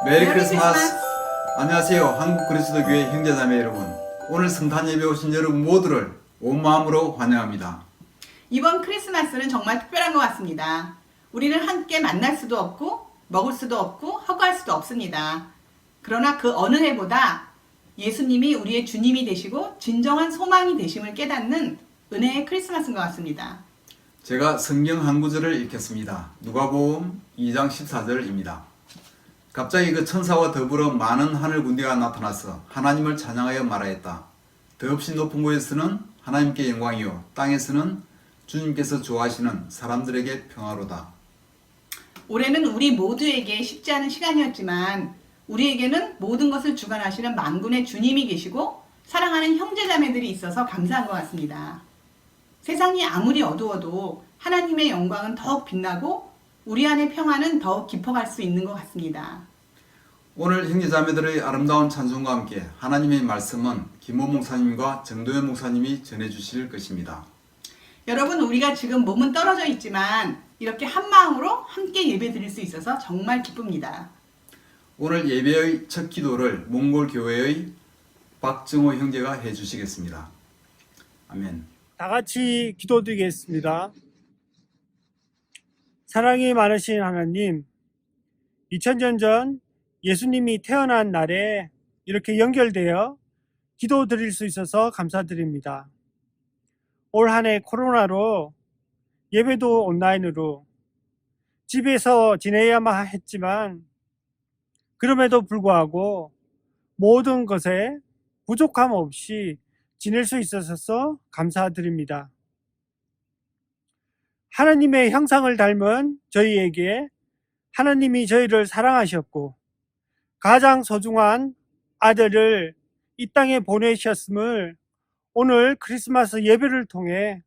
메리 크리스마스! 안녕하세요. 한국 그리스도교회 형제자매 여러분. 오늘 성탄 예배 오신 여러분 모두를 온 마음으로 환영합니다. 이번 크리스마스는 정말 특별한 것 같습니다. 우리는 함께 만날 수도 없고 먹을 수도 없고 허가할 수도 없습니다. 그러나 그 어느 해보다 예수님이 우리의 주님이 되시고 진정한 소망이 되심을 깨닫는 은혜의 크리스마스인 것 같습니다. 제가 성경 한 구절을 읽겠습니다. 누가복음 2장 14절입니다. 갑자기 그 천사와 더불어 많은 하늘 군대가 나타나서 하나님을 찬양하여 말하였다. 더없이 높은 곳에서는 하나님께 영광이요 땅에서는 주님께서 좋아하시는 사람들에게 평화로다. 올해는 우리 모두에게 쉽지 않은 시간이었지만 우리에게는 모든 것을 주관하시는 만군의 주님이 계시고 사랑하는 형제자매들이 있어서 감사한 것 같습니다. 세상이 아무리 어두워도 하나님의 영광은 더욱 빛나고 우리 안의 평화는 더욱 깊어갈 수 있는 것 같습니다. 오늘 형제자매들의 아름다운 찬송과 함께 하나님의 말씀은 김호 목사님과 정도현 목사님이 전해주실 것입니다. 여러분, 우리가 지금 몸은 떨어져 있지만 이렇게 한 마음으로 함께 예배 드릴 수 있어서 정말 기쁩니다. 오늘 예배의 첫 기도를 몽골 교회의 박정호 형제가 해주시겠습니다. 아멘. 다 같이 기도드리겠습니다. 사랑이 많으신 하나님, 2000년 전 예수님이 태어난 날에 이렇게 연결되어 기도드릴 수 있어서 감사드립니다. 올 한 해 코로나로 예배도 온라인으로 집에서 지내야만 했지만 그럼에도 불구하고 모든 것에 부족함 없이 지낼 수 있어서 감사드립니다. 하나님의 형상을 닮은 저희에게 하나님이 저희를 사랑하셨고 가장 소중한 아들을 이 땅에 보내셨음을 오늘 크리스마스 예배를 통해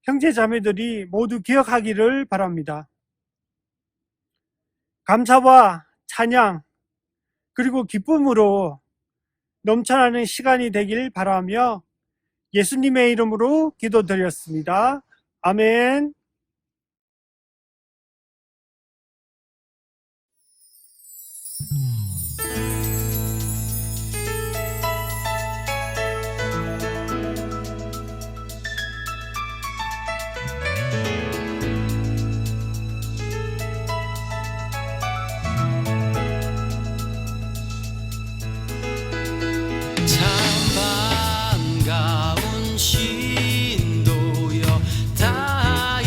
형제자매들이 모두 기억하기를 바랍니다. 감사와 찬양 그리고 기쁨으로 넘쳐나는 시간이 되길 바라며 예수님의 이름으로 기도드렸습니다. 아멘. 참 반가운 신도여 다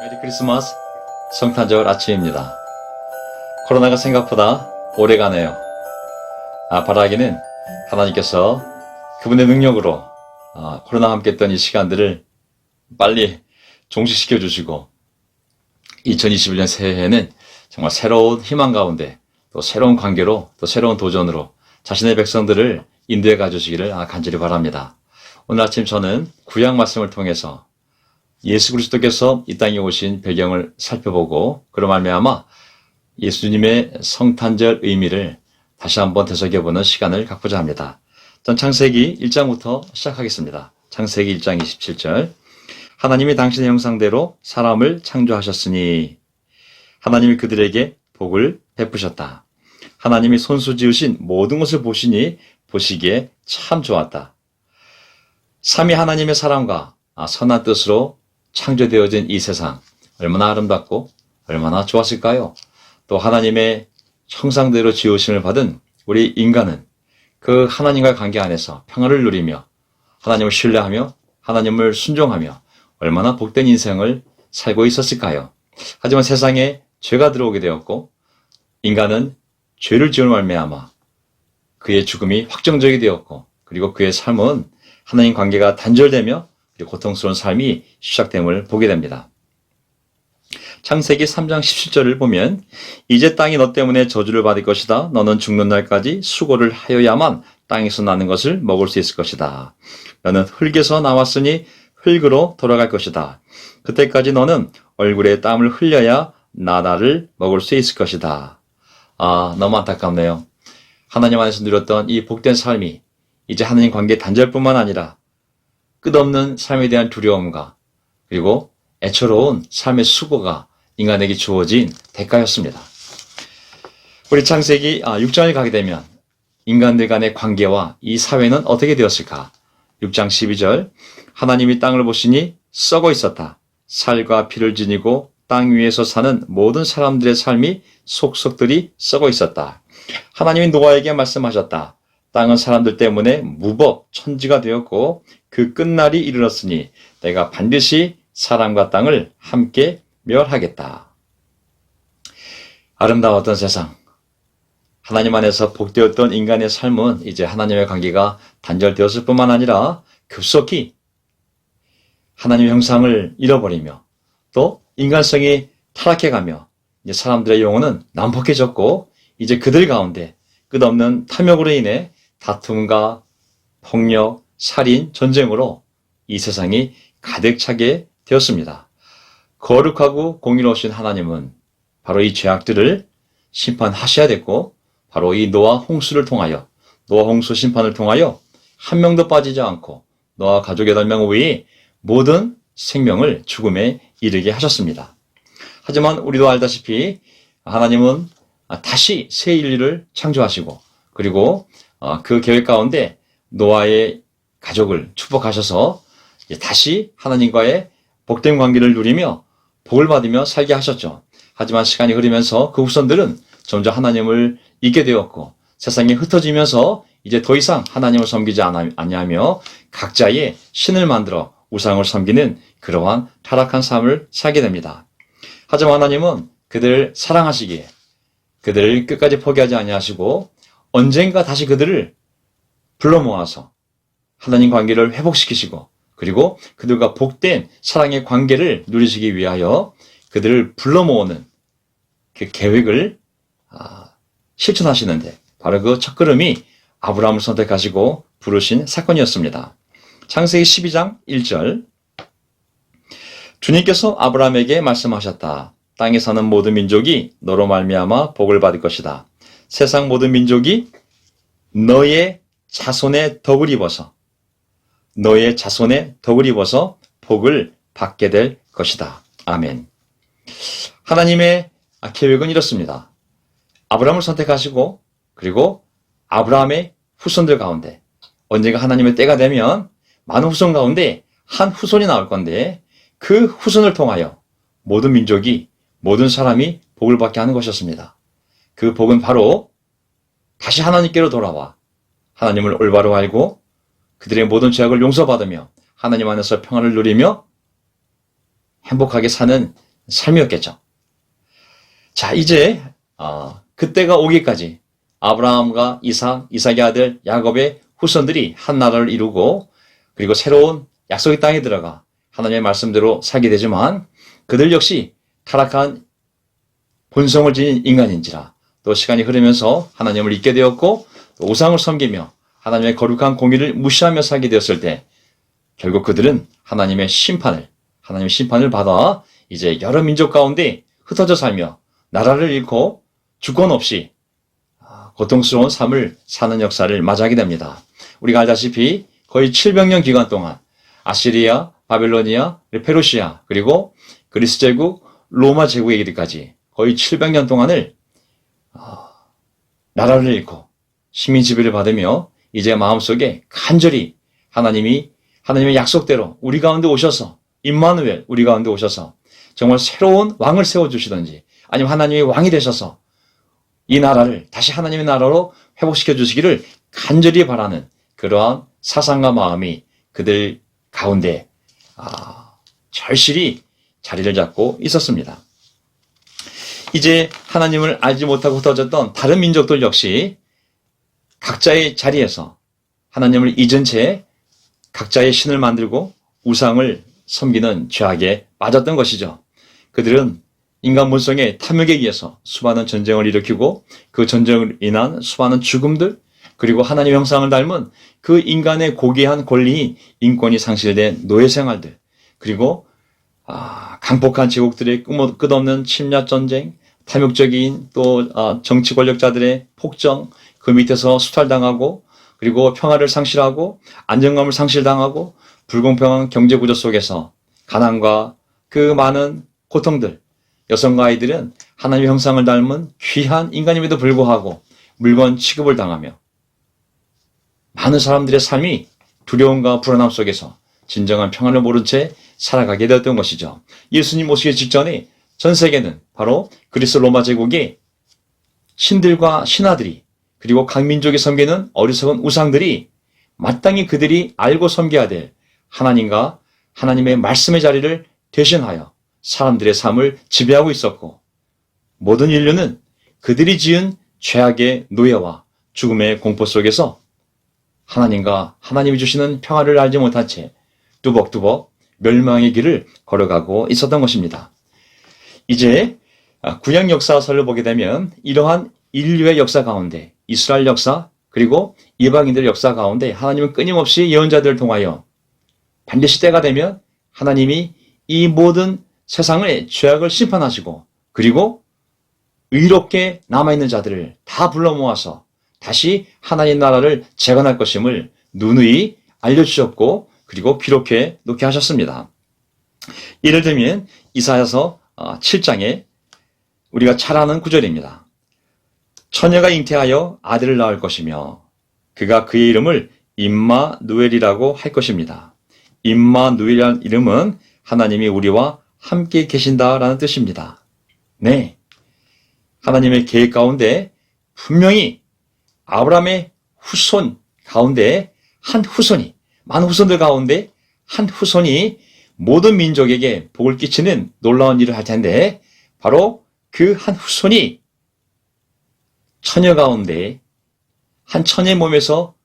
메리 크리스마스 성탄절 아침입니다. 코로나가 생각보다 오래 가네요. 바라기는 하나님께서 그분의 능력으로 코로나와 함께 했던 이 시간들을 빨리 종식시켜 주시고 2021년 새해에는 정말 새로운 희망 가운데 또 새로운 관계로 또 새로운 도전으로 자신의 백성들을 인도해 가주시기를 간절히 바랍니다. 오늘 아침 저는 구약 말씀을 통해서 예수 그리스도께서 이 땅에 오신 배경을 살펴보고 그로 말미암아 예수님의 성탄절 의미를 다시 한번 되새겨보는 시간을 갖고자 합니다. 전 창세기 1장부터 시작하겠습니다. 창세기 1장 27절 하나님이 당신의 형상대로 사람을 창조하셨으니 하나님이 그들에게 복을 베푸셨다. 하나님이 손수 지으신 모든 것을 보시니 보시기에 참 좋았다. 삼위 하나님의 사랑과 선한 뜻으로 창조되어진 이 세상 얼마나 아름답고 얼마나 좋았을까요? 또 하나님의 형상대로 지으심을 받은 우리 인간은 그 하나님과의 관계 안에서 평화를 누리며 하나님을 신뢰하며 하나님을 순종하며 얼마나 복된 인생을 살고 있었을까요? 하지만 세상에 죄가 들어오게 되었고 인간은 죄를 지은 말미암아 그의 죽음이 확정적이 되었고 그리고 그의 삶은 하나님 관계가 단절되며 고통스러운 삶이 시작됨을 보게 됩니다. 창세기 3장 17절을 보면 이제 땅이 너 때문에 저주를 받을 것이다. 너는 죽는 날까지 수고를 하여야만 땅에서 나는 것을 먹을 수 있을 것이다. 너는 흙에서 나왔으니 흙으로 돌아갈 것이다. 그때까지 너는 얼굴에 땀을 흘려야 나다를 먹을 수 있을 것이다. 너무 안타깝네요. 하나님 안에서 누렸던 이 복된 삶이 이제 하나님 관계 단절뿐만 아니라 끝없는 삶에 대한 두려움과 그리고 애처로운 삶의 수고가 인간에게 주어진 대가였습니다. 우리 창세기 6장에 가게 되면 인간들 간의 관계와 이 사회는 어떻게 되었을까? 6장 12절 하나님이 땅을 보시니 썩어 있었다. 살과 피를 지니고 땅 위에서 사는 모든 사람들의 삶이 속속들이 썩어 있었다. 하나님이 노아에게 말씀하셨다. 땅은 사람들 때문에 무법 천지가 되었고 그 끝날이 이르렀으니 내가 반드시 사람과 땅을 함께 멸하겠다. 아름다웠던 세상, 하나님 안에서 복되었던 인간의 삶은 이제 하나님의 관계가 단절되었을 뿐만 아니라 급속히 하나님의 형상을 잃어버리며 또 인간성이 타락해가며 이제 사람들의 영혼은 난폭해졌고 이제 그들 가운데 끝없는 탐욕으로 인해 다툼과 폭력, 살인, 전쟁으로 이 세상이 가득 차게 되었습니다. 거룩하고 공의로우신 하나님은 바로 이 죄악들을 심판하셔야 됐고 바로 이 노아 홍수를 통하여 노아 홍수 심판을 통하여 한 명도 빠지지 않고 노아 가족 8명 외에 모든 생명을 죽음에 이르게 하셨습니다. 하지만 우리도 알다시피 하나님은 다시 새 인류를 창조하시고 그리고 그 계획 가운데 노아의 가족을 축복하셔서 다시 하나님과의 복된 관계를 누리며 복을 받으며 살게 하셨죠. 하지만 시간이 흐르면서 그 후손들은 점점 하나님을 잊게 되었고 세상에 흩어지면서 이제 더 이상 하나님을 섬기지 아니하며 각자의 신을 만들어 우상을 섬기는 그러한 타락한 삶을 살게 됩니다. 하지만 하나님은 그들을 사랑하시기에 그들을 끝까지 포기하지 아니하시고 언젠가 다시 그들을 불러 모아서 하나님 관계를 회복시키시고 그리고 그들과 복된 사랑의 관계를 누리시기 위하여 그들을 불러 모으는 그 계획을 실천하시는데 바로 그 첫걸음이 아브라함을 선택하시고 부르신 사건이었습니다. 창세기 12장 1절 주님께서 아브라함에게 말씀하셨다. 땅에 사는 모든 민족이 너로 말미암아 복을 받을 것이다. 세상 모든 민족이 너의 자손의 덕을 입어서 너의 자손의 덕을 입어서 복을 받게 될 것이다. 아멘. 하나님의 계획은 이렇습니다. 아브라함을 선택하시고 그리고 아브라함의 후손들 가운데 언젠가 하나님의 때가 되면 많은 후손 가운데 한 후손이 나올 건데 그 후손을 통하여 모든 민족이 모든 사람이 복을 받게 하는 것이었습니다. 그 복은 바로 다시 하나님께로 돌아와 하나님을 올바로 알고 그들의 모든 죄악을 용서받으며 하나님 안에서 평안을 누리며 행복하게 사는 삶이었겠죠. 자, 이제 그때가 오기까지 아브라함과 이삭의 아들 야곱의 후손들이 한 나라를 이루고 그리고 새로운 약속의 땅에 들어가 하나님의 말씀대로 살게 되지만 그들 역시 타락한 본성을 지닌 인간인지라 또 시간이 흐르면서 하나님을 잊게 되었고 또 우상을 섬기며 하나님의 거룩한 공의를 무시하며 살게 되었을 때 결국 그들은 하나님의 심판을 받아 이제 여러 민족 가운데 흩어져 살며 나라를 잃고 주권 없이 고통스러운 삶을 사는 역사를 맞이하게 됩니다. 우리가 알다시피 거의 700년 기간 동안 아시리아, 바벨로니아, 페르시아 그리고 그리스 제국, 로마 제국에 이르기까지 거의 700년 동안을 나라를 잃고 식민 지배를 받으며 이제 마음속에 간절히 하나님의 약속대로 우리 가운데 오셔서 임마누엘 우리 가운데 오셔서 정말 새로운 왕을 세워주시든지 아니면 하나님의 왕이 되셔서 이 나라를 다시 하나님의 나라로 회복시켜 주시기를 간절히 바라는 그러한 사상과 마음이 그들 가운데 절실히 자리를 잡고 있었습니다. 이제 하나님을 알지 못하고 흩어졌던 다른 민족들 역시 각자의 자리에서 하나님을 잊은 채 각자의 신을 만들고 우상을 섬기는 죄악에 빠졌던 것이죠. 그들은 인간 본성의 탐욕에 의해서 수많은 전쟁을 일으키고 그 전쟁을 인한 수많은 죽음들 그리고 하나님의 형상을 닮은 그 인간의 고귀한 권리, 인권이 상실된 노예 생활들 그리고 강폭한 제국들의 끝없는 침략 전쟁, 탐욕적인 또 정치 권력자들의 폭정, 그 밑에서 수탈당하고 그리고 평화를 상실하고 안정감을 상실당하고 불공평한 경제 구조 속에서 가난과 그 많은 고통들, 여성과 아이들은 하나님의 형상을 닮은 귀한 인간임에도 불구하고 물건 취급을 당하며 많은 사람들의 삶이 두려움과 불안함 속에서 진정한 평안을 모른 채 살아가게 되었던 것이죠. 예수님 오시기 직전에 전 세계는 바로 그리스 로마 제국의 신들과 신하들이 그리고 각 민족이 섬기는 어리석은 우상들이 마땅히 그들이 알고 섬겨야 될 하나님과 하나님의 말씀의 자리를 대신하여 사람들의 삶을 지배하고 있었고 모든 인류는 그들이 지은 죄악의 노예와 죽음의 공포 속에서 하나님과 하나님이 주시는 평화를 알지 못한 채 뚜벅뚜벅 멸망의 길을 걸어가고 있었던 것입니다. 이제 구약 역사서를 보게 되면 이러한 인류의 역사 가운데 이스라엘 역사 그리고 이방인들의 역사 가운데 하나님은 끊임없이 예언자들을 통하여 반드시 때가 되면 하나님이 이 모든 세상의 죄악을 심판하시고 그리고 의롭게 남아있는 자들을 다 불러 모아서 다시 하나님 나라를 재건할 것임을 누누이 알려주셨고 그리고 기록해 놓게 하셨습니다. 예를 들면 이사야서 7장에 우리가 잘 아는 구절입니다. 처녀가 잉태하여 아들을 낳을 것이며 그가 그의 이름을 임마누엘이라고 할 것입니다. 임마누엘이라는 이름은 하나님이 우리와 함께 계신다라는 뜻입니다. 네, 하나님의 계획 가운데 분명히 아브라함의 후손 가운데 한 후손이 많은 후손들 가운데 한 후손이 모든 민족에게 복을 끼치는 놀라운 일을 할 텐데 바로 그 한 후손이 처녀 가운데 한 처녀의 몸에서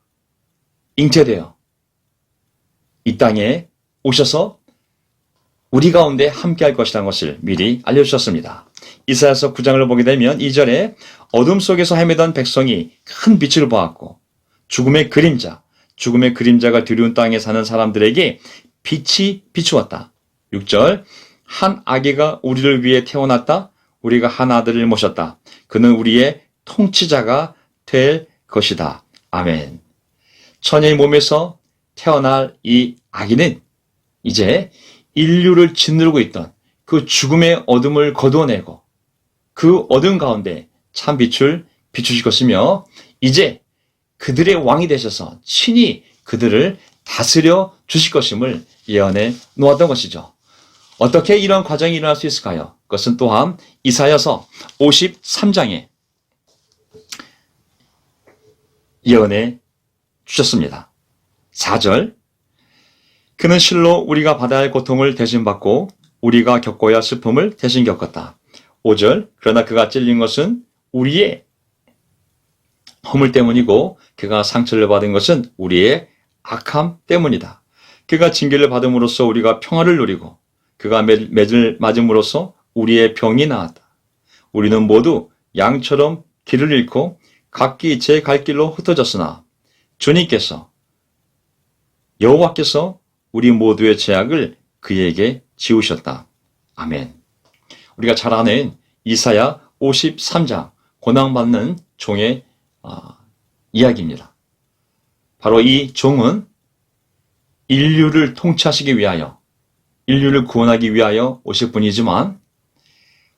잉태되어 이 땅에 오셔서 우리 가운데 함께 할 것이라는 것을 미리 알려주셨습니다. 이사야서 9장을 보게 되면 2절에 어둠 속에서 헤매던 백성이 큰 빛을 보았고 죽음의 그림자가 두려운 땅에 사는 사람들에게 빛이 비추었다. 6절 한 아기가 우리를 위해 태어났다. 우리가 한 아들을 모셨다. 그는 우리의 통치자가 될 것이다. 아멘. 처녀의 몸에서 태어날 이 아기는 이제 인류를 짓누르고 있던 그 죽음의 어둠을 거두어내고 그 어둠 가운데 참 빛을 비추실 것이며 이제 그들의 왕이 되셔서 친히 그들을 다스려 주실 것임을 예언해 놓았던 것이죠. 어떻게 이런 과정이 일어날 수 있을까요? 그것은 또한 이사야서 53장에 예언해 주셨습니다. 4절 그는 실로 우리가 받아야 할 고통을 대신받고 우리가 겪어야 할 슬픔을 대신 겪었다. 5절, 그러나 그가 찔린 것은 우리의 허물 때문이고 그가 상처를 받은 것은 우리의 악함 때문이다. 그가 징계를 받음으로써 우리가 평화를 누리고 그가 매를 맞음으로써 우리의 병이 나았다. 우리는 모두 양처럼 길을 잃고 각기 제 갈 길로 흩어졌으나 주님께서 여호와께서 우리 모두의 죄악을 그에게 지우셨다. 아멘. 우리가 잘 아는 이사야 53장 고난받는 종의 이야기입니다. 바로 이 종은 인류를 통치하시기 위하여, 인류를 구원하기 위하여 오실 분이지만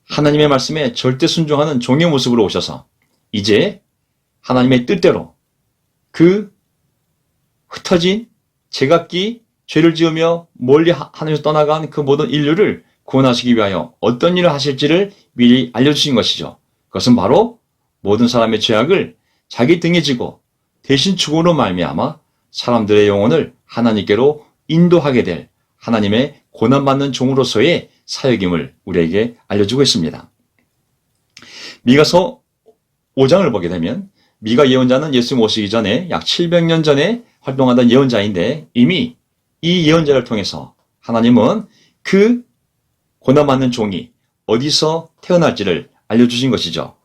하나님의 말씀에 절대 순종하는 종의 모습으로 오셔서 이제 하나님의 뜻대로 그 흩어진 제각기 죄를 지으며 멀리 하나님에서 떠나간 그 모든 인류를 구원하시기 위하여 어떤 일을 하실지를 미리 알려주신 것이죠. 그것은 바로 모든 사람의 죄악을 자기 등에 지고 대신 죽음으로 말미암아 사람들의 영혼을 하나님께로 인도하게 될 하나님의 고난받는 종으로서의 사역임을 우리에게 알려주고 있습니다. 미가서 5장을 보게 되면 미가 예언자는 예수님 오시기 전에 약 700년 전에 활동하던 예언자인데 이미 이 예언자를 통해서 하나님은 그 고난받는 종이 어디서 태어날지를 알려주신 것이죠.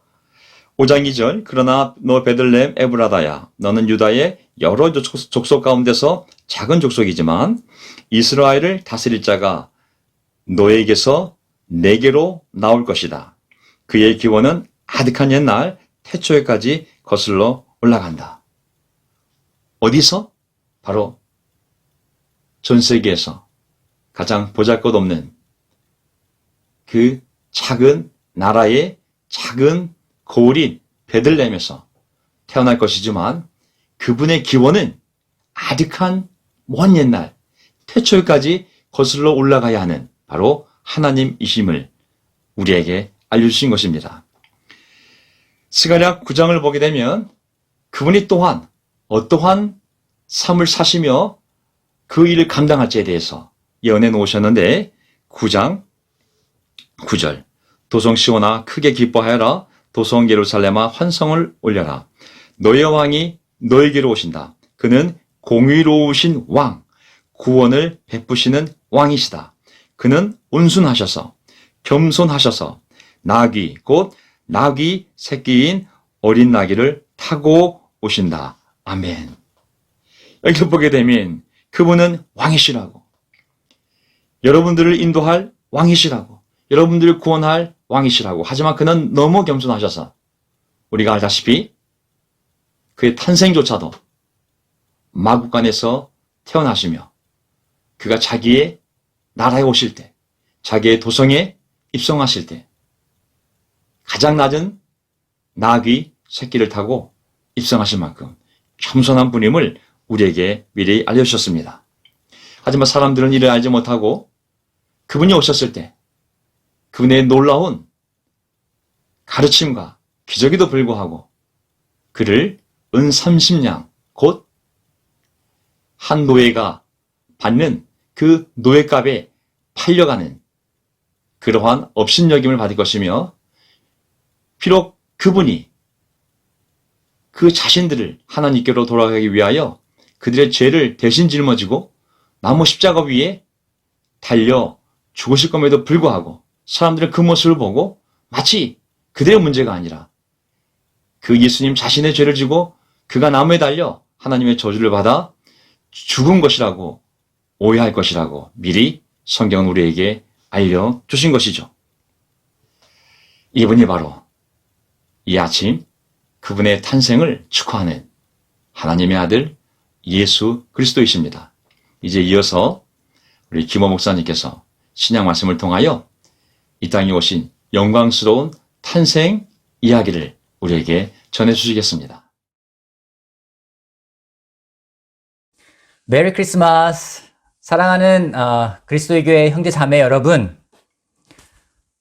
5장 2절, 그러나 너 베들레헴 에브라다야, 너는 유다의 여러 족속 가운데서 작은 족속이지만 이스라엘을 다스릴 자가 너에게서 내게로 나올 것이다. 그의 기원은 아득한 옛날 태초에까지 거슬러 올라간다. 어디서? 바로 전 세계에서 가장 보잘것없는 그 작은 나라의 작은 거울인 베들레헴에서 태어날 것이지만 그분의 기원은 아득한 먼 옛날 태초에까지 거슬러 올라가야 하는 바로 하나님이심을 우리에게 알려주신 것입니다. 스가랴 9장을 보게 되면 그분이 또한 어떠한 삶을 사시며 그 일을 감당할지에 대해서 예언해 놓으셨는데 9장 9절, 도성 시온아 크게 기뻐하여라. 도성 예루살렘아 환성을 올려라. 너의 왕이 너에게로 오신다. 그는 공의로우신 왕, 구원을 베푸시는 왕이시다. 그는 온순하셔서 겸손하셔서 나귀 곧 나귀 새끼인 어린 나귀를 타고 오신다. 아멘. 여기 보게 되면 그분은 왕이시라고, 여러분들을 인도할 왕이시라고, 여러분들을 구원할 왕이시라고. 하지만 그는 너무 겸손하셔서 우리가 알다시피 그의 탄생조차도 마구간에서 태어나시며 그가 자기의 나라에 오실 때, 자기의 도성에 입성하실 때 가장 낮은 나귀 새끼를 타고 입성하실 만큼 겸손한 분임을 우리에게 미리 알려주셨습니다. 하지만 사람들은 이를 알지 못하고 그분이 오셨을 때 그분의 놀라운 가르침과 기적에도 불구하고 그를 은 30냥 곧 한 노예가 받는 그 노예값에 팔려가는 그러한 업신여김을 받을 것이며, 비록 그분이 그 자신들을 하나님께로 돌아가기 위하여 그들의 죄를 대신 짊어지고 나무 십자가 위에 달려 죽으실 것에도 불구하고 사람들은 그 모습을 보고 마치 그들의 문제가 아니라 그 예수님 자신의 죄를 지고 그가 나무에 달려 하나님의 저주를 받아 죽은 것이라고 오해할 것이라고 미리 성경은 우리에게 알려주신 것이죠. 이분이 바로 이 아침 그분의 탄생을 축하하는 하나님의 아들 예수 그리스도이십니다. 이제 이어서 우리 김호 목사님께서 신약 말씀을 통하여 이 땅에 오신 영광스러운 탄생 이야기를 우리에게 전해주시겠습니다. 메리 크리스마스. 사랑하는 그리스도의 교회 형제 자매 여러분,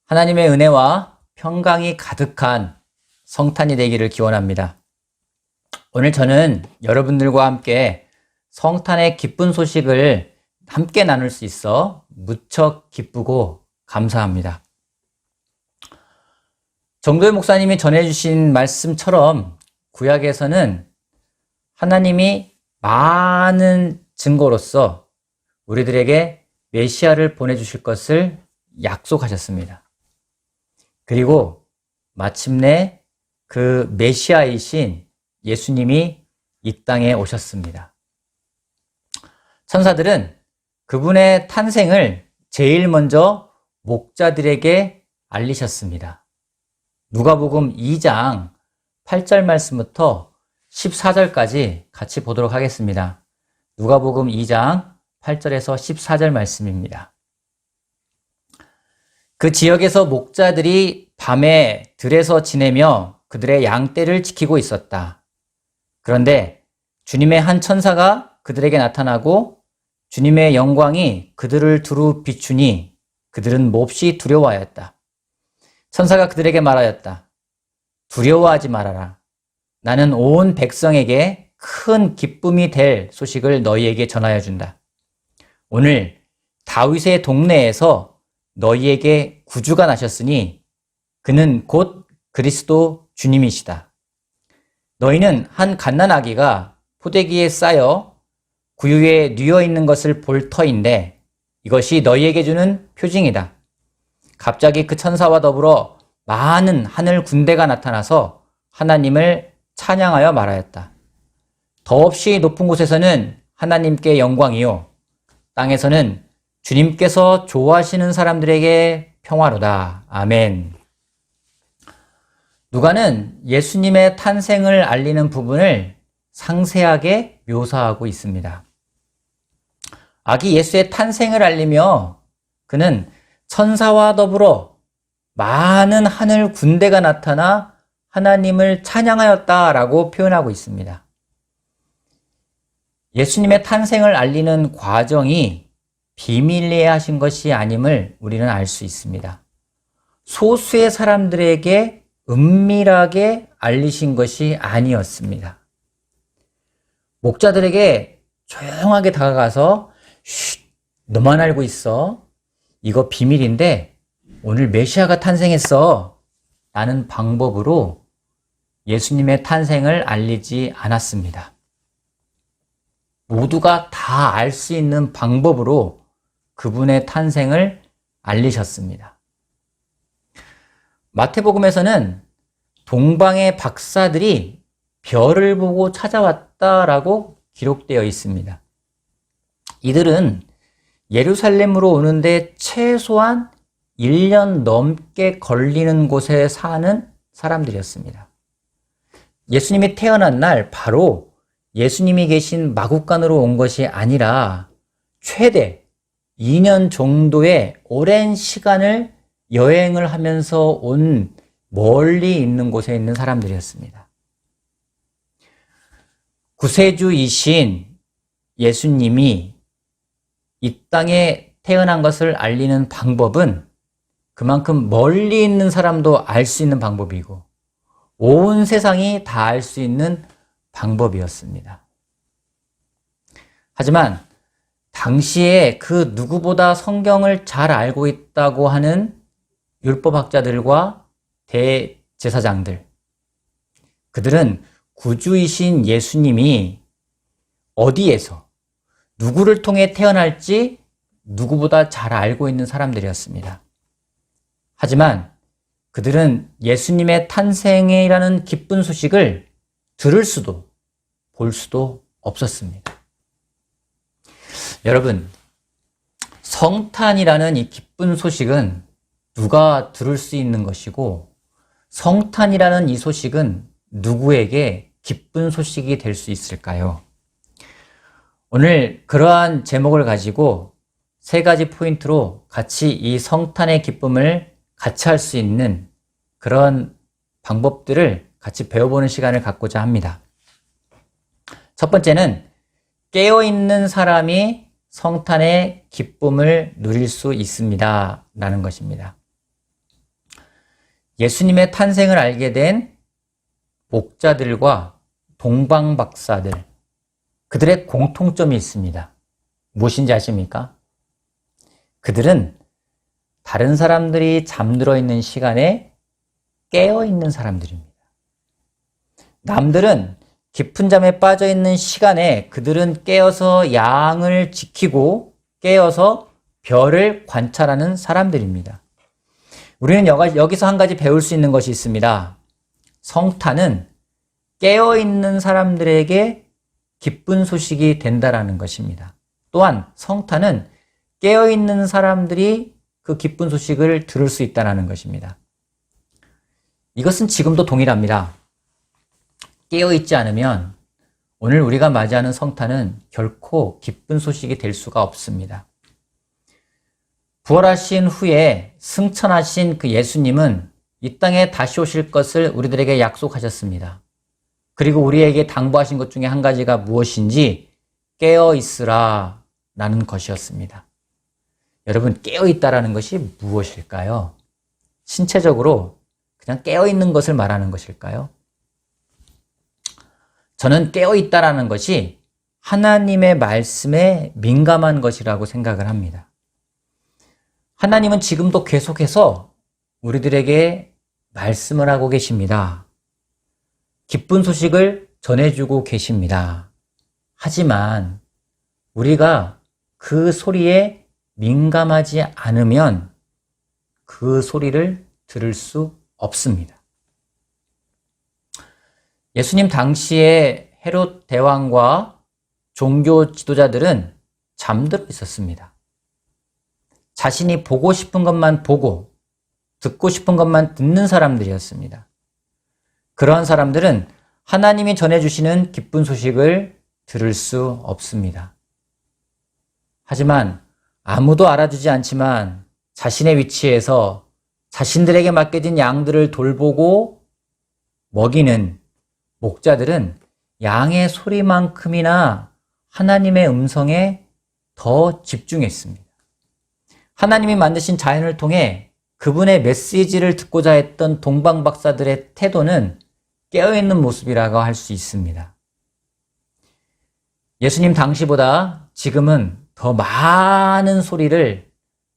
하나님의 은혜와 평강이 가득한 성탄이 되기를 기원합니다. 오늘 저는 여러분들과 함께 성탄의 기쁜 소식을 함께 나눌 수 있어 무척 기쁘고 감사합니다. 정도의 목사님이 전해주신 말씀처럼 구약에서는 하나님이 많은 증거로서 우리들에게 메시아를 보내주실 것을 약속하셨습니다. 그리고 마침내 그 메시아이신 예수님이 이 땅에 오셨습니다. 천사들은 그분의 탄생을 제일 먼저 목자들에게 알리셨습니다. 누가복음 2장 8절 말씀부터 14절까지 같이 보도록 하겠습니다. 누가복음 2장 8절에서 14절 말씀입니다. 그 지역에서 목자들이 밤에 들에서 지내며 그들의 양떼를 지키고 있었다. 그런데 주님의 한 천사가 그들에게 나타나고 주님의 영광이 그들을 두루 비추니 그들은 몹시 두려워하였다. 천사가 그들에게 말하였다. 두려워하지 말아라. 나는 온 백성에게 큰 기쁨이 될 소식을 너희에게 전하여 준다. 오늘 다윗의 동네에서 너희에게 구주가 나셨으니 그는 곧 그리스도 주님이시다. 너희는 한 갓난아기가 포대기에 쌓여 구유에 뉘어 있는 것을 볼 터인데 이것이 너희에게 주는 표징이다. 갑자기 그 천사와 더불어 많은 하늘 군대가 나타나서 하나님을 찬양하여 말하였다. 더없이 높은 곳에서는 하나님께 영광이요 땅에서는 주님께서 좋아하시는 사람들에게 평화로다. 아멘. 누가는 예수님의 탄생을 알리는 부분을 상세하게 묘사하고 있습니다. 아기 예수의 탄생을 알리며 그는 천사와 더불어 많은 하늘 군대가 나타나 하나님을 찬양하였다라고 표현하고 있습니다. 예수님의 탄생을 알리는 과정이 비밀리에 하신 것이 아님을 우리는 알 수 있습니다. 소수의 사람들에게 은밀하게 알리신 것이 아니었습니다. 목자들에게 조용하게 다가가서 쉿, 너만 알고 있어. 이거 비밀인데 오늘 메시아가 탄생했어. 라는 방법으로 예수님의 탄생을 알리지 않았습니다. 모두가 다 알 수 있는 방법으로 그분의 탄생을 알리셨습니다. 마태복음에서는 동방의 박사들이 별을 보고 찾아왔다라고 기록되어 있습니다. 이들은 예루살렘으로 오는데 최소한 1년 넘게 걸리는 곳에 사는 사람들이었습니다. 예수님이 태어난 날 바로 예수님이 계신 마국간으로 온 것이 아니라 최대 2년 정도의 오랜 시간을 여행을 하면서 온 멀리 있는 곳에 있는 사람들이었습니다. 구세주이신 예수님이 이 땅에 태어난 것을 알리는 방법은 그만큼 멀리 있는 사람도 알 수 있는 방법이고 온 세상이 다 알 수 있는 방법이었습니다. 하지만 당시에 그 누구보다 성경을 잘 알고 있다고 하는 율법학자들과 대제사장들, 그들은 구주이신 예수님이 어디에서 누구를 통해 태어날지 누구보다 잘 알고 있는 사람들이었습니다. 하지만 그들은 예수님의 탄생이라는 기쁜 소식을 들을 수도 볼 수도 없었습니다. 여러분, 성탄이라는 이 기쁜 소식은 누가 들을 수 있는 것이고 성탄이라는 이 소식은 누구에게 기쁜 소식이 될 수 있을까요? 오늘 그러한 제목을 가지고 3가지 포인트로 같이 이 성탄의 기쁨을 같이 할 수 있는 그런 방법들을 같이 배워보는 시간을 갖고자 합니다. 첫 번째는 깨어있는 사람이 성탄의 기쁨을 누릴 수 있습니다. 라는 것입니다. 예수님의 탄생을 알게 된 목자들과 동방박사들, 그들의 공통점이 있습니다. 무엇인지 아십니까? 그들은 다른 사람들이 잠들어 있는 시간에 깨어 있는 사람들입니다. 남들은 깊은 잠에 빠져 있는 시간에 그들은 깨어서 양을 지키고 깨어서 별을 관찰하는 사람들입니다. 우리는 여기서 한 가지 배울 수 있는 것이 있습니다. 성탄은 깨어있는 사람들에게 기쁜 소식이 된다라는 것입니다. 또한 성탄은 깨어있는 사람들이 그 기쁜 소식을 들을 수 있다는 것입니다. 이것은 지금도 동일합니다. 깨어있지 않으면 오늘 우리가 맞이하는 성탄은 결코 기쁜 소식이 될 수가 없습니다. 부활하신 후에 승천하신 그 예수님은 이 땅에 다시 오실 것을 우리들에게 약속하셨습니다. 그리고 우리에게 당부하신 것 중에 한 가지가 무엇인지 깨어있으라 라는 것이었습니다. 여러분, 깨어있다라는 것이 무엇일까요? 신체적으로 그냥 깨어있는 것을 말하는 것일까요? 저는 깨어있다라는 것이 하나님의 말씀에 민감한 것이라고 생각을 합니다. 하나님은 지금도 계속해서 우리들에게 말씀을 하고 계십니다. 기쁜 소식을 전해주고 계십니다. 하지만 우리가 그 소리에 민감하지 않으면 그 소리를 들을 수 없습니다. 예수님 당시에 헤롯 대왕과 종교 지도자들은 잠들어 있었습니다. 자신이 보고 싶은 것만 보고 듣고 싶은 것만 듣는 사람들이었습니다. 그러한 사람들은 하나님이 전해주시는 기쁜 소식을 들을 수 없습니다. 하지만 아무도 알아주지 않지만 자신의 위치에서 자신들에게 맡겨진 양들을 돌보고 먹이는 목자들은 양의 소리만큼이나 하나님의 음성에 더 집중했습니다. 하나님이 만드신 자연을 통해 그분의 메시지를 듣고자 했던 동방박사들의 태도는 깨어있는 모습이라고 할 수 있습니다. 예수님 당시보다 지금은 더 많은 소리를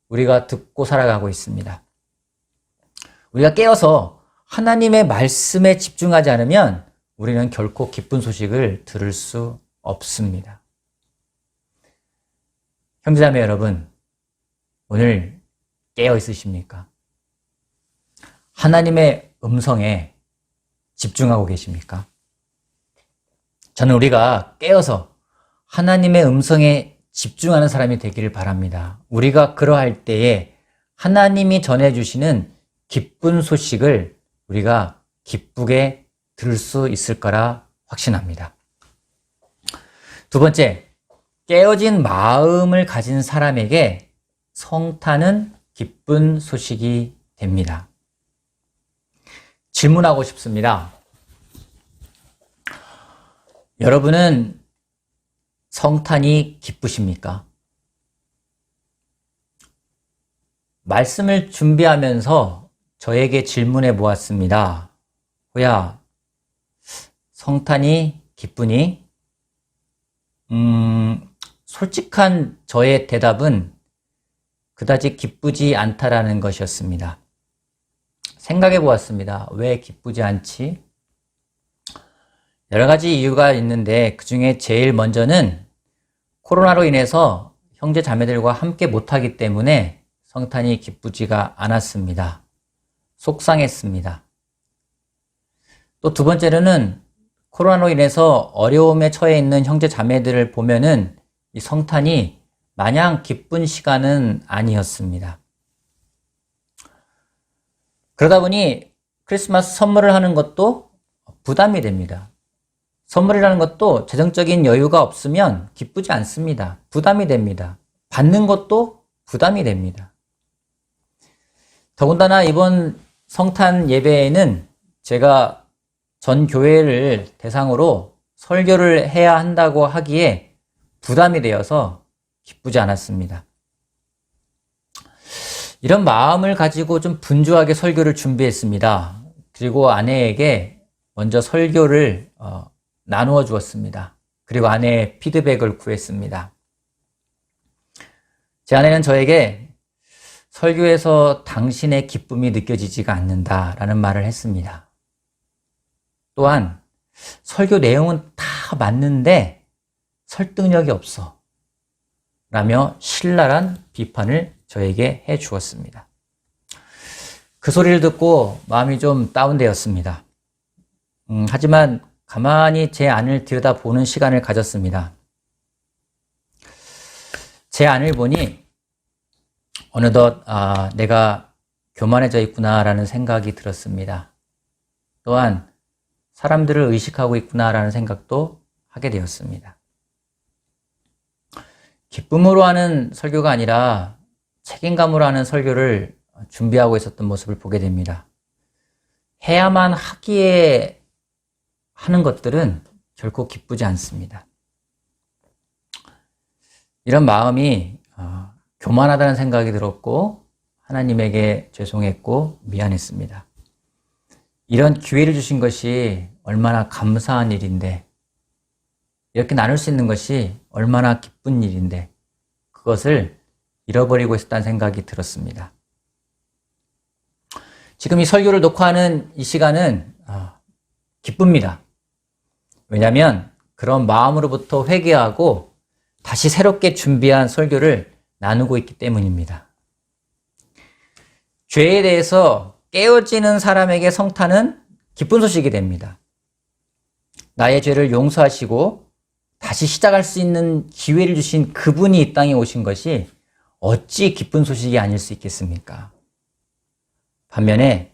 우리가 듣고 살아가고 있습니다. 우리가 깨어서 하나님의 말씀에 집중하지 않으면 우리는 결코 기쁜 소식을 들을 수 없습니다. 형제자매 여러분, 오늘 깨어 있으십니까? 하나님의 음성에 집중하고 계십니까? 저는 우리가 깨어서 하나님의 음성에 집중하는 사람이 되기를 바랍니다. 우리가 그러할 때에 하나님이 전해주시는 기쁜 소식을 우리가 기쁘게 들을 수 있을 거라 확신합니다. 두 번째, 깨어진 마음을 가진 사람에게 성탄은 기쁜 소식이 됩니다. 질문하고 싶습니다. 여러분은 성탄이 기쁘십니까? 말씀을 준비하면서 저에게 질문해 보았습니다. 호야, 성탄이 기쁘니? 솔직한 저의 대답은 그다지 기쁘지 않다라는 것이었습니다. 생각해 보았습니다. 왜 기쁘지 않지? 여러 가지 이유가 있는데 그 중에 제일 먼저는 코로나로 인해서 형제 자매들과 함께 못하기 때문에 성탄이 기쁘지가 않았습니다. 속상했습니다. 또 두 번째로는 코로나로 인해서 어려움에 처해 있는 형제 자매들을 보면은 이 성탄이 마냥 기쁜 시간은 아니었습니다. 그러다 보니 크리스마스 선물을 하는 것도 부담이 됩니다. 선물이라는 것도 재정적인 여유가 없으면 기쁘지 않습니다. 부담이 됩니다. 받는 것도 부담이 됩니다. 더군다나 이번 성탄 예배에는 제가 전 교회를 대상으로 설교를 해야 한다고 하기에 부담이 되어서 기쁘지 않았습니다. 이런 마음을 가지고 좀 분주하게 설교를 준비했습니다. 그리고 아내에게 먼저 설교를 나누어 주었습니다. 그리고 아내의 피드백을 구했습니다. 제 아내는 저에게 설교에서 당신의 기쁨이 느껴지지가 않는다라는 말을 했습니다. 또한 설교 내용은 다 맞는데 설득력이 없어 라며 신랄한 비판을 저에게 해 주었습니다. 그 소리를 듣고 마음이 좀 다운되었습니다. 하지만 가만히 제 안을 들여다보는 시간을 가졌습니다. 제 안을 보니 어느덧 내가 교만해져 있구나라는 생각이 들었습니다. 또한 사람들을 의식하고 있구나라는 생각도 하게 되었습니다. 기쁨으로 하는 설교가 아니라 책임감으로 하는 설교를 준비하고 있었던 모습을 보게 됩니다. 해야만 하기에 하는 것들은 결코 기쁘지 않습니다. 이런 마음이 교만하다는 생각이 들었고 하나님에게 죄송했고 미안했습니다. 이런 기회를 주신 것이 얼마나 감사한 일인데, 이렇게 나눌 수 있는 것이 얼마나 기쁜 일인데 그것을 잃어버리고 있었다는 생각이 들었습니다. 지금 이 설교를 녹화하는 이 시간은 기쁩니다. 왜냐하면 그런 마음으로부터 회개하고 다시 새롭게 준비한 설교를 나누고 있기 때문입니다. 죄에 대해서 깨어지는 사람에게 성탄은 기쁜 소식이 됩니다. 나의 죄를 용서하시고 다시 시작할 수 있는 기회를 주신 그분이 이 땅에 오신 것이 어찌 기쁜 소식이 아닐 수 있겠습니까? 반면에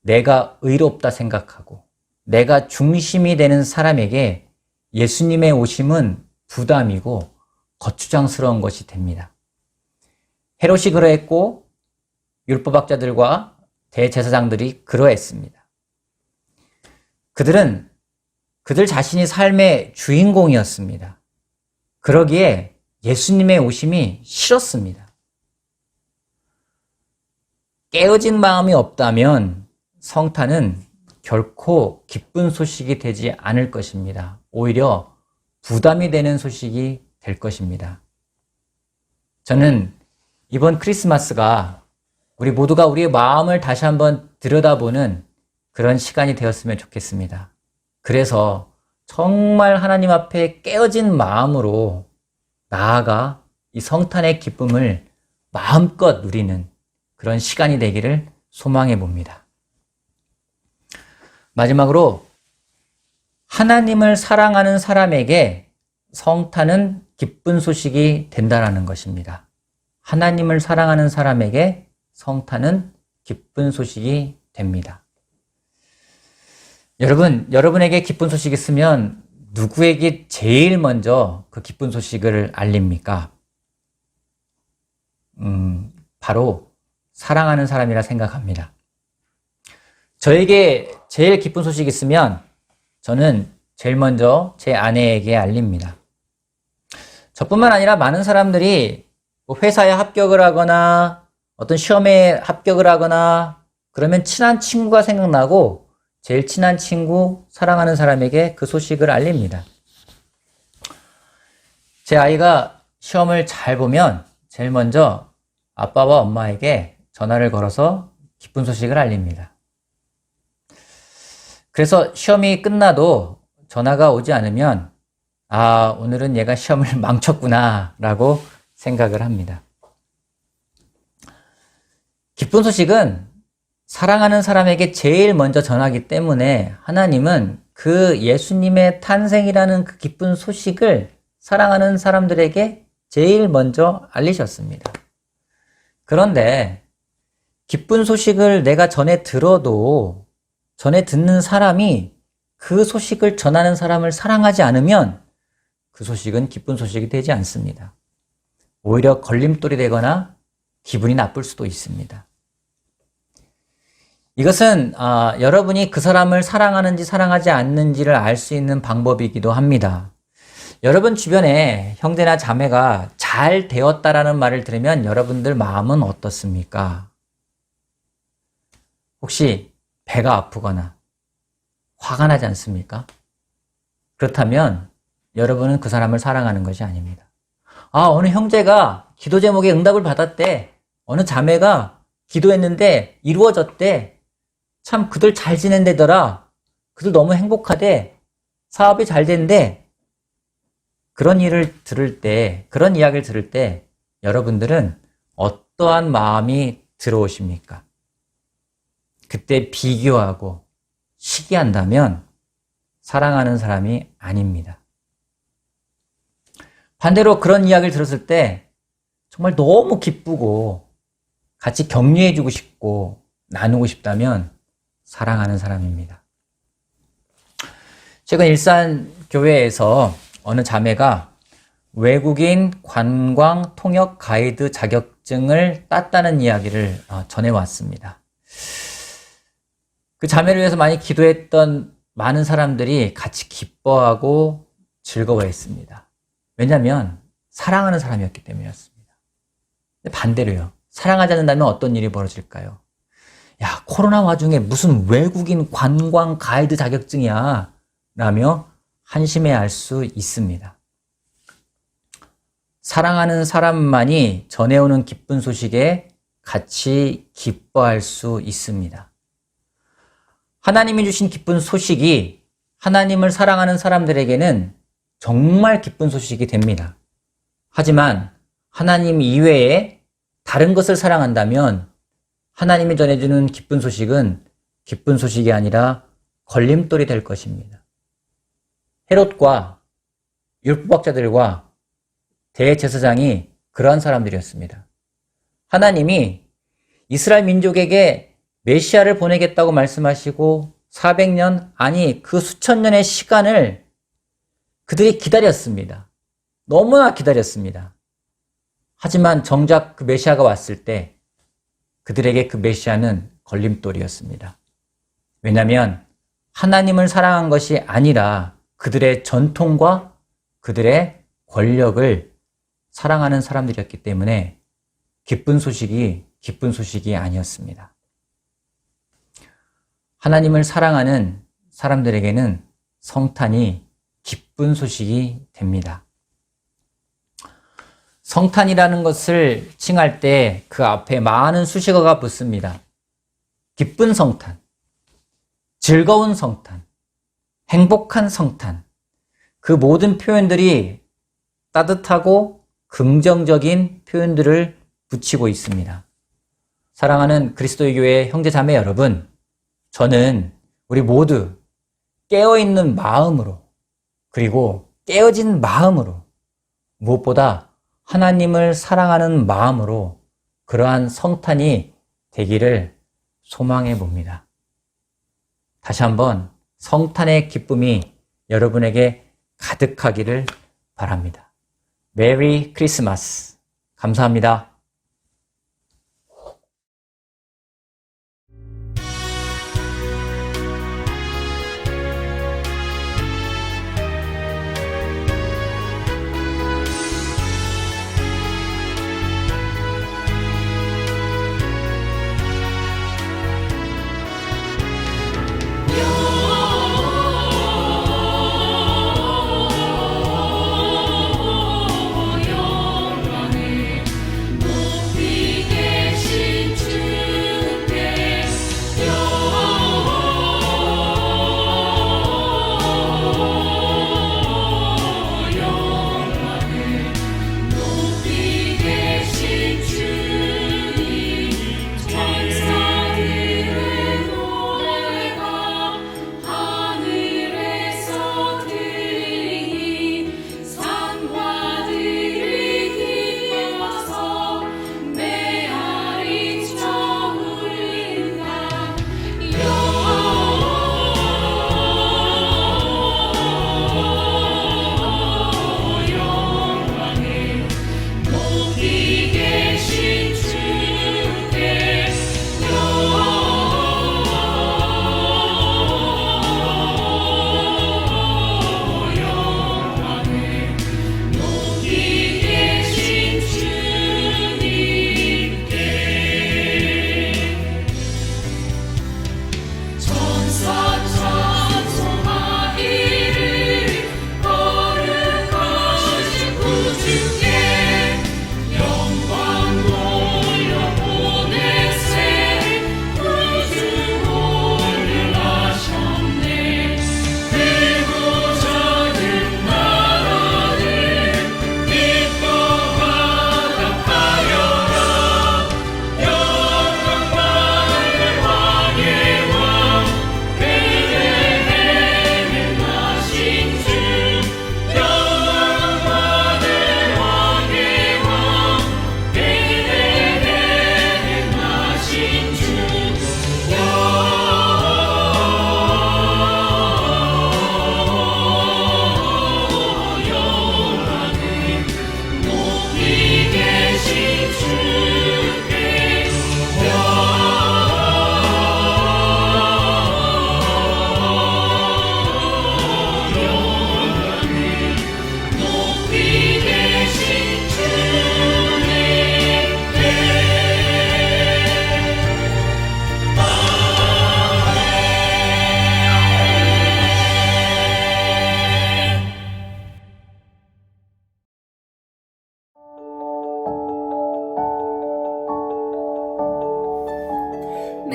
내가 의롭다 생각하고 내가 중심이 되는 사람에게 예수님의 오심은 부담이고 거추장스러운 것이 됩니다. 헤롯이 그러했고 율법학자들과 대제사장들이 그러했습니다. 그들 자신이 삶의 주인공이었습니다. 그러기에 예수님의 오심이 싫었습니다. 깨어진 마음이 없다면 성탄은 결코 기쁜 소식이 되지 않을 것입니다. 오히려 부담이 되는 소식이 될 것입니다. 저는 이번 크리스마스가 우리 모두가 우리의 마음을 다시 한번 들여다보는 그런 시간이 되었으면 좋겠습니다. 그래서 정말 하나님 앞에 깨어진 마음으로 나아가 이 성탄의 기쁨을 마음껏 누리는 그런 시간이 되기를 소망해 봅니다. 마지막으로 하나님을 사랑하는 사람에게 성탄은 기쁜 소식이 된다는 것입니다. 하나님을 사랑하는 사람에게 성탄은 기쁜 소식이 됩니다. 여러분에게 기쁜 소식이 있으면 누구에게 제일 먼저 그 기쁜 소식을 알립니까? 바로 사랑하는 사람이라 생각합니다. 저에게 제일 기쁜 소식이 있으면 저는 제일 먼저 제 아내에게 알립니다. 저뿐만 아니라 많은 사람들이 회사에 합격을 하거나 어떤 시험에 합격을 하거나 그러면 친한 친구가 생각나고 제일 친한 친구, 사랑하는 사람에게 그 소식을 알립니다. 제 아이가 시험을 잘 보면 제일 먼저 아빠와 엄마에게 전화를 걸어서 기쁜 소식을 알립니다. 그래서 시험이 끝나도 전화가 오지 않으면 오늘은 얘가 시험을 망쳤구나 라고 생각을 합니다. 기쁜 소식은 사랑하는 사람에게 제일 먼저 전하기 때문에 하나님은 그 예수님의 탄생이라는 그 기쁜 소식을 사랑하는 사람들에게 제일 먼저 알리셨습니다. 그런데 기쁜 소식을 내가 전에 들어도 전에 듣는 사람이 그 소식을 전하는 사람을 사랑하지 않으면 그 소식은 기쁜 소식이 되지 않습니다. 오히려 걸림돌이 되거나 기분이 나쁠 수도 있습니다. 이것은 여러분이 그 사람을 사랑하는지 사랑하지 않는지를 알 수 있는 방법이기도 합니다. 여러분 주변에 형제나 자매가 잘 되었다라는 말을 들으면 여러분들 마음은 어떻습니까? 혹시 배가 아프거나 화가 나지 않습니까? 그렇다면 여러분은 그 사람을 사랑하는 것이 아닙니다. 어느 형제가 기도 제목에 응답을 받았대. 어느 자매가 기도했는데 이루어졌대. 참 그들 잘 지낸대더라. 그들 너무 행복하대. 사업이 잘 된대. 그런 이야기를 들을 때 여러분들은 어떠한 마음이 들어오십니까? 그때 비교하고 시기한다면 사랑하는 사람이 아닙니다. 반대로 그런 이야기를 들었을 때 정말 너무 기쁘고 같이 격려해주고 싶고 나누고 싶다면 사랑하는 사람입니다. 최근 일산교회에서 어느 자매가 외국인 관광 통역 가이드 자격증을 땄다는 이야기를 전해왔습니다. 그 자매를 위해서 많이 기도했던 많은 사람들이 같이 기뻐하고 즐거워했습니다. 왜냐하면 사랑하는 사람이었기 때문이었습니다. 근데 반대로요. 사랑하지 않는다면 어떤 일이 벌어질까요? 야, 코로나 와중에 무슨 외국인 관광 가이드 자격증이야 라며 한심해할 수 있습니다. 사랑하는 사람만이 전해오는 기쁜 소식에 같이 기뻐할 수 있습니다. 하나님이 주신 기쁜 소식이 하나님을 사랑하는 사람들에게는 정말 기쁜 소식이 됩니다. 하지만 하나님 이외에 다른 것을 사랑한다면 하나님이 전해주는 기쁜 소식은 기쁜 소식이 아니라 걸림돌이 될 것입니다. 헤롯과 율법학자들과 대제사장이 그러한 사람들이었습니다. 하나님이 이스라엘 민족에게 메시아를 보내겠다고 말씀하시고 400년, 아니 그 수천 년의 시간을 그들이 기다렸습니다. 너무나 기다렸습니다. 하지만 정작 그 메시아가 왔을 때 그들에게 그 메시아는 걸림돌이었습니다. 왜냐하면 하나님을 사랑한 것이 아니라 그들의 전통과 그들의 권력을 사랑하는 사람들이었기 때문에 기쁜 소식이 아니었습니다. 하나님을 사랑하는 사람들에게는 성탄이 기쁜 소식이 됩니다. 성탄이라는 것을 칭할 때 그 앞에 많은 수식어가 붙습니다. 기쁜 성탄, 즐거운 성탄, 행복한 성탄. 그 모든 표현들이 따뜻하고 긍정적인 표현들을 붙이고 있습니다. 사랑하는 그리스도의 교회 형제자매 여러분, 저는 우리 모두 깨어있는 마음으로 그리고 깨어진 마음으로 무엇보다 하나님을 사랑하는 마음으로 그러한 성탄이 되기를 소망해 봅니다. 다시 한번 성탄의 기쁨이 여러분에게 가득하기를 바랍니다. 메리 크리스마스. 감사합니다.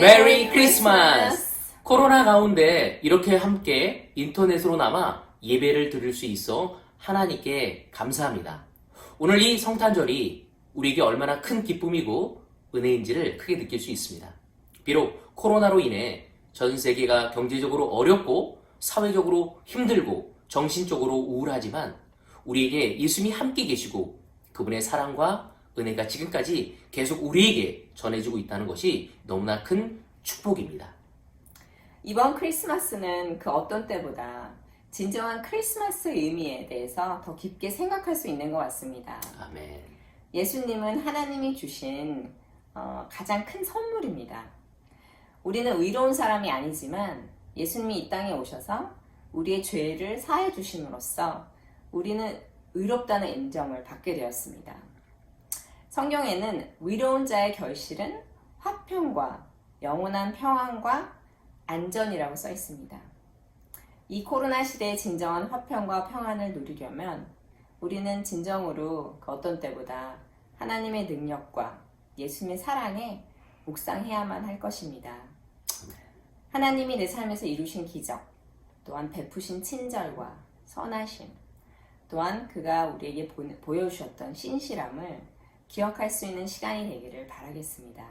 메리 크리스마스! 코로나 가운데 이렇게 함께 인터넷으로나마 예배를 드릴 수 있어 하나님께 감사합니다. 오늘 이 성탄절이 우리에게 얼마나 큰 기쁨이고 은혜인지를 크게 느낄 수 있습니다. 비록 코로나로 인해 전 세계가 경제적으로 어렵고 사회적으로 힘들고 정신적으로 우울하지만 우리에게 예수님이 함께 계시고 그분의 사랑과 은혜가 지금까지 계속 우리에게 전해지고 있다는 것이 너무나 큰 축복입니다. 이번 크리스마스는 그 어떤 때보다 진정한 크리스마스의 의미에 대해서 더 깊게 생각할 수 있는 것 같습니다. 아멘. 예수님은 하나님이 주신 가장 큰 선물입니다. 우리는 의로운 사람이 아니지만 예수님이 이 땅에 오셔서 우리의 죄를 사해 주심으로써 우리는 의롭다는 인정을 받게 되었습니다. 성경에는 의로운 자의 결실은 화평과 영원한 평안과 안전이라고 써 있습니다. 이 코로나 시대의 진정한 화평과 평안을 누리려면 우리는 진정으로 그 어떤 때보다 하나님의 능력과 예수님의 사랑에 묵상해야만 할 것입니다. 하나님이 내 삶에서 이루신 기적, 또한 베푸신 친절과 선하심, 또한 그가 우리에게 보여주셨던 신실함을 기억할 수 있는 시간이 되기를 바라겠습니다.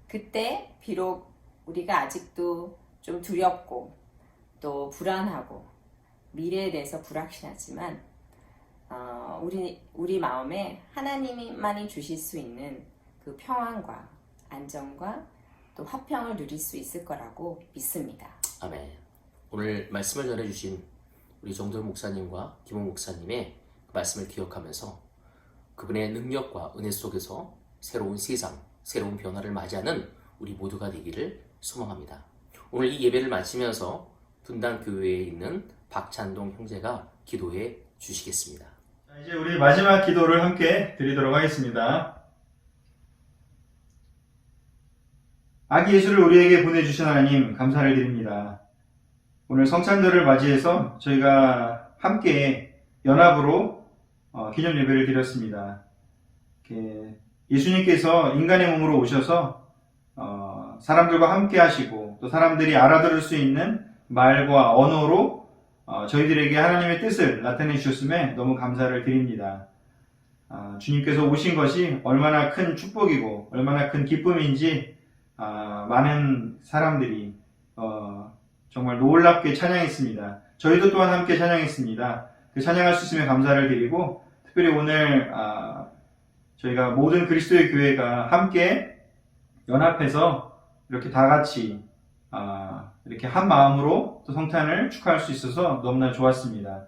그때 비록 우리가 아직도 좀 두렵고 또 불안하고 미래에 대해서 불확실하지만 우리 마음에 하나님만이 주실 수 있는 그 평안과 안정과 또 화평을 누릴 수 있을 거라고 믿습니다. 아멘. 오늘 말씀을 전해주신 우리 정도현 목사님과 김홍 목사님의 그 말씀을 기억하면서 그분의 능력과 은혜 속에서 새로운 세상, 새로운 변화를 맞이하는 우리 모두가 되기를 소망합니다. 오늘 이 예배를 마치면서 분당교회에 있는 박찬동 형제가 기도해 주시겠습니다. 자, 이제 우리 마지막 기도를 함께 드리도록 하겠습니다. 아기 예수를 우리에게 보내주신 하나님 감사를 드립니다. 오늘 성찬절을 맞이해서 저희가 함께 연합으로 기념 예배를 드렸습니다. 예수님께서 인간의 몸으로 오셔서 사람들과 함께 하시고 또 사람들이 알아들을 수 있는 말과 언어로 저희들에게 하나님의 뜻을 나타내 주셨음에 너무 감사를 드립니다. 주님께서 오신 것이 얼마나 큰 축복이고 얼마나 큰 기쁨인지 많은 사람들이 정말 놀랍게 찬양했습니다. 저희도 또한 함께 찬양했습니다. 그 찬양할 수 있음에 감사를 드리고 특별히 오늘 저희가 모든 그리스도의 교회가 함께 연합해서 이렇게 다 같이 이렇게 한 마음으로 또 성탄을 축하할 수 있어서 너무나 좋았습니다.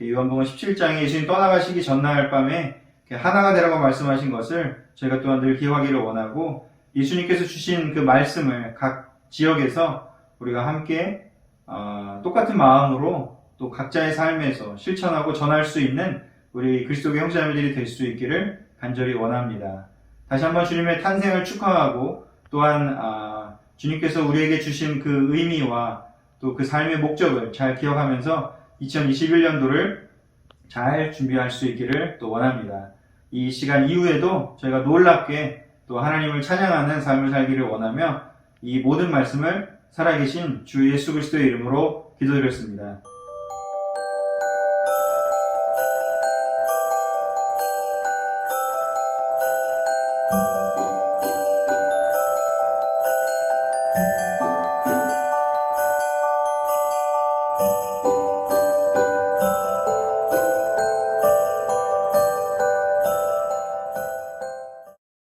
요한복음 17장에 예수님 떠나가시기 전날 밤에 하나가 되라고 말씀하신 것을 저희가 또한 늘 기억하기를 원하고 예수님께서 주신 그 말씀을 각 지역에서 우리가 함께 똑같은 마음으로 또 각자의 삶에서 실천하고 전할 수 있는 우리 그리스도의 형제자매들이 될 수 있기를 간절히 원합니다. 다시 한번 주님의 탄생을 축하하고 또한 주님께서 우리에게 주신 그 의미와 또 그 삶의 목적을 잘 기억하면서 2021년도를 잘 준비할 수 있기를 또 원합니다. 이 시간 이후에도 저희가 놀랍게 또 하나님을 찬양하는 삶을 살기를 원하며 이 모든 말씀을 살아계신 주 예수 그리스도의 이름으로 기도드렸습니다.